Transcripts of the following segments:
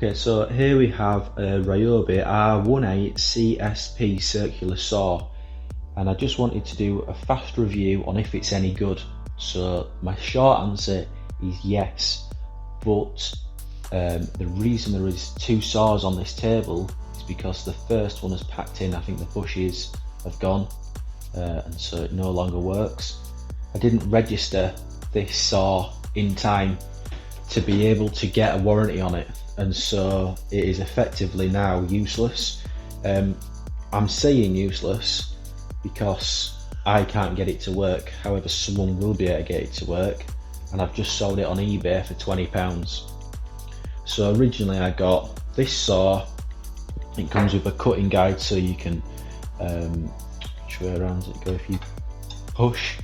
Okay, so here we have a Ryobi R18CSP circular saw, and I just wanted to do a fast review on if it's any good. So my short answer is yes, but the reason there is two saws on this table is because the first one is packed in. I think the bushes have gone, and so it no longer works. I didn't register this saw in time to be able to get a warranty on it, and so it is effectively now useless. I'm saying useless because I can't get it to work, however someone will be able to get it to work, and I've just sold it on eBay for £20. So originally I got this saw. It comes with a cutting guide, so you can which way around does it go? If you push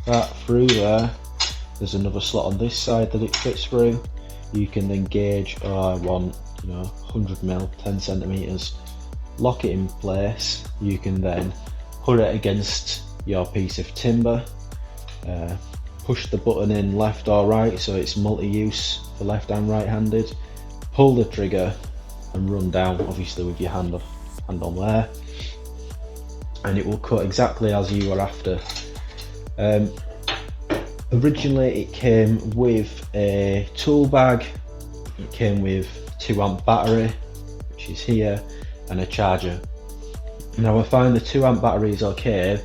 that through there, there's another slot on this side that it fits through. You can then gauge, I want 100mm, 10 centimeters, lock it in place. You can then put it against your piece of timber, push the button in left or right, so it's multi-use for left and right handed, pull the trigger and run down, obviously with your hand on there, and it will cut exactly as you are after. Originally it came with a tool bag, it came with 2 amp battery, which is here, and a charger. Now I find the 2 amp battery is okay,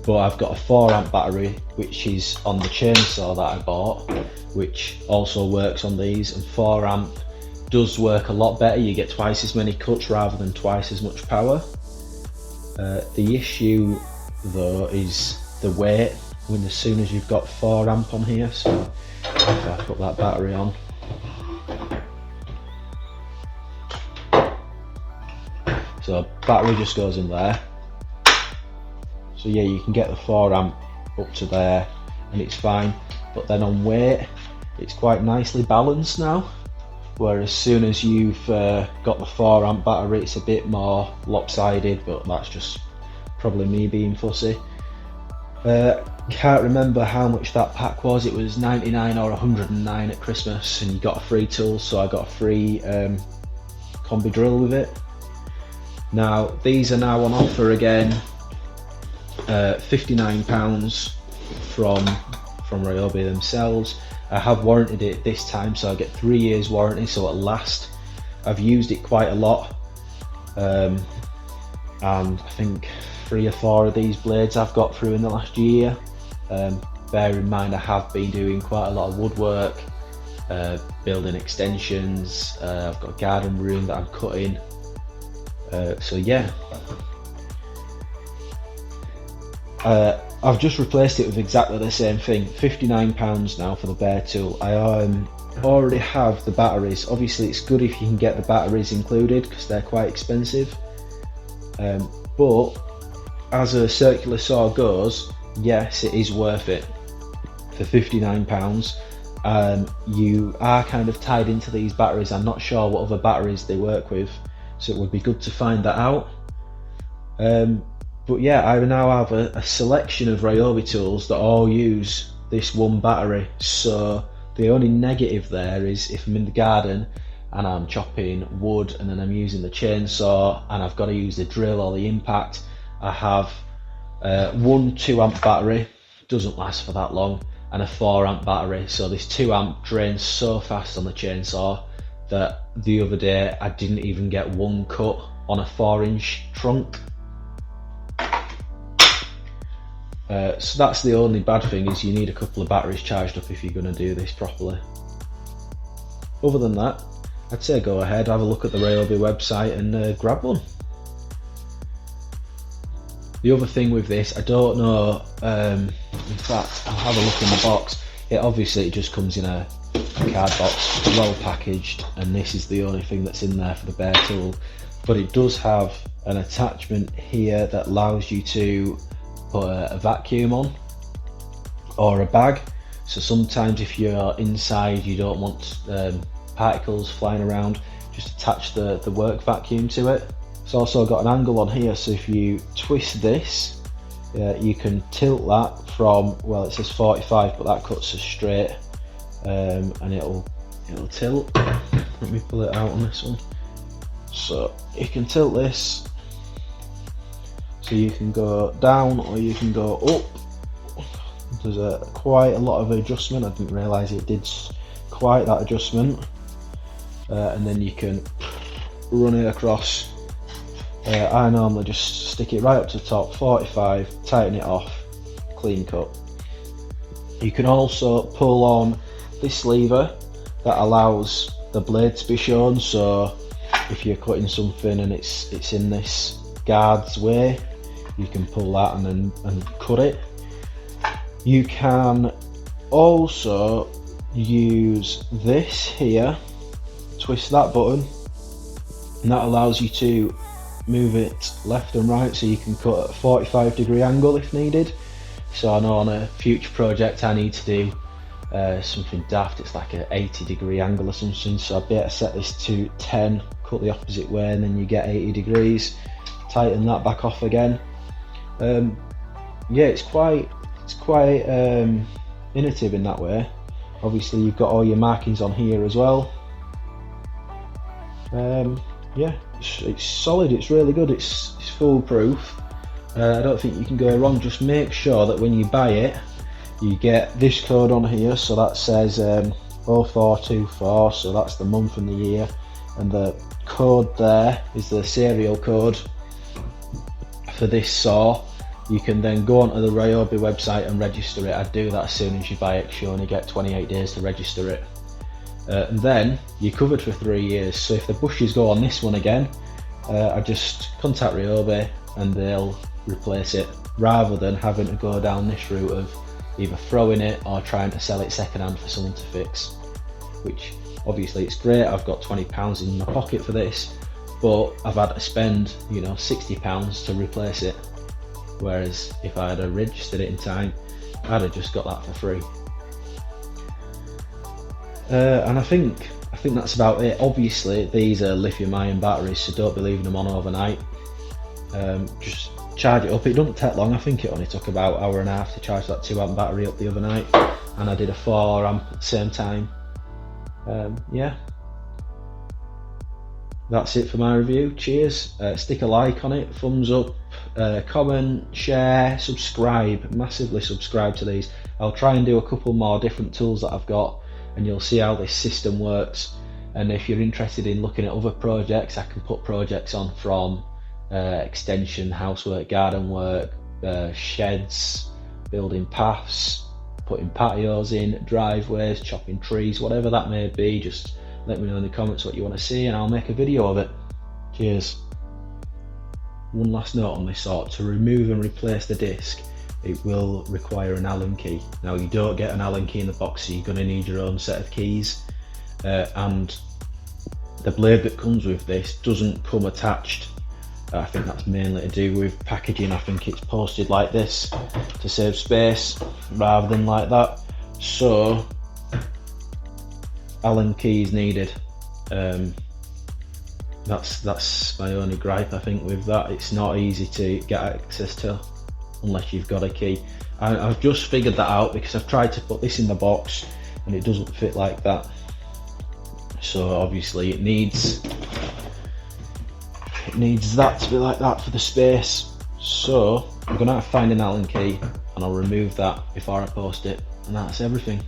but I've got a 4 amp battery which is on the chainsaw that I bought, which also works on these, and 4 amp does work a lot better. You get twice as many cuts rather than twice as much power. The issue though is the weight as soon as you've got 4 amp on here. So if I put that battery on, so battery just goes in there. So yeah, you can get the 4 amp up to there and it's fine, but then on weight it's quite nicely balanced now, whereas as soon as you've got the 4 amp battery it's a bit more lopsided, but that's just probably me being fussy. Can't remember how much that pack was. It was 99 or 109 at Christmas, and you got a free tool, so I got a free combi drill with it. Now these are now on offer again, £59 from Ryobi themselves. I have warranted it this time, so I get 3 years warranty, so at last. I've used it quite a lot, and I think 3 or 4 of these blades I've got through in the last year. Bear in mind I have been doing quite a lot of woodwork, building extensions. I've got a garden room that I'm cutting, so yeah. I've just replaced it with exactly the same thing, £59 now for the bare tool. I already have the batteries. Obviously it's good if you can get the batteries included because they're quite expensive, but as a circular saw goes, yes, it is worth it for £59. You are kind of tied into these batteries. I'm not sure what other batteries they work with, so it would be good to find that out. But yeah, I now have a selection of Ryobi tools that all use this one battery. So the only negative there is if I'm in the garden and I'm chopping wood and then I'm using the chainsaw and I've got to use the drill or the impact, I have one 2 amp battery, doesn't last for that long, and a 4 amp battery. So this 2 amp drains so fast on the chainsaw that the other day I didn't even get one cut on a 4-inch trunk. So that's the only bad thing, is you need a couple of batteries charged up if you're going to do this properly. Other than that, I'd say go ahead, have a look at the Ryobi website and grab one. The other thing with this, I don't know, in fact I'll have a look in the box. It just comes in a card box, well packaged, and this is the only thing that's in there for the bare tool. But it does have an attachment here that allows you to put a vacuum on or a bag. So sometimes if you're inside, you don't want particles flying around, just attach the work vacuum to it. It's also got an angle on here, so if you twist this, you can tilt that from, well, it says 45, but that cuts us straight, and it'll it'll tilt. Let me pull it out on this one. So you can tilt this, so you can go down or you can go up. There's quite a lot of adjustment. I didn't realise it did quite that adjustment. And then you can run it across. I normally just stick it right up to the top, 45, tighten it off, clean cut. You can also pull on this lever that allows the blade to be shown, so if you're cutting something and it's in this guard's way, you can pull that and cut it. You can also use this here, twist that button, and that allows you to move it left and right, so you can cut at a 45-degree angle if needed. So I know on a future project I need to do something daft, it's like an 80-degree angle or something, so I'd be able to set this to 10, cut the opposite way, and then you get 80 degrees, tighten that back off again. Yeah, it's quite innovative in that way. Obviously you've got all your markings on here as well. Yeah, it's solid, it's really good, it's foolproof. I don't think you can go wrong. Just make sure that when you buy it, you get this code on here, so that says 0424, so that's the month and the year, and the code there is the serial code for this saw. You can then go onto the Ryobi website and register it. I'd do that as soon as you buy it, because you only get 28 days to register it. And then you're covered for 3 years, so if the bushes go on this one again, I just contact Ryobi and they'll replace it, rather than having to go down this route of either throwing it or trying to sell it second hand for someone to fix. Which obviously it's great, I've got £20 in my pocket for this, but I've had to spend, you know, £60 to replace it. Whereas if I had registered it in time, I'd have just got that for free. And I think that's about it. Obviously these are lithium-ion batteries, so don't be leaving them on overnight. Just charge it up. It doesn't take long. I think it only took about an hour and a half to charge that 2 amp battery up the other night, and I did a 4 amp at the same time. Yeah, that's it for my review. Cheers. Stick a like on it, thumbs up, comment, share, subscribe. Massively subscribe to these. I'll try and do a couple more different tools that I've got, and you'll see how this system works. And if you're interested in looking at other projects, I can put projects on from extension, housework, garden work, sheds, building paths, putting patios in, driveways, chopping trees, whatever that may be. Just let me know in the comments what you want to see and I'll make a video of it. Cheers. One last note on this saw: to remove and replace the disc, it will require an Allen key. Now you don't get an Allen key in the box, so you're going to need your own set of keys, and the blade that comes with this doesn't come attached. I think that's mainly to do with packaging. I think it's posted like this to save space rather than like that, so Allen keys needed. That's my only gripe, I think, with that. It's not easy to get access to unless you've got a key. I've just figured that out because I've tried to put this in the box and it doesn't fit like that, so obviously it needs that to be like that for the space. So I'm gonna have to find an Allen key and I'll remove that before I post it, and that's everything.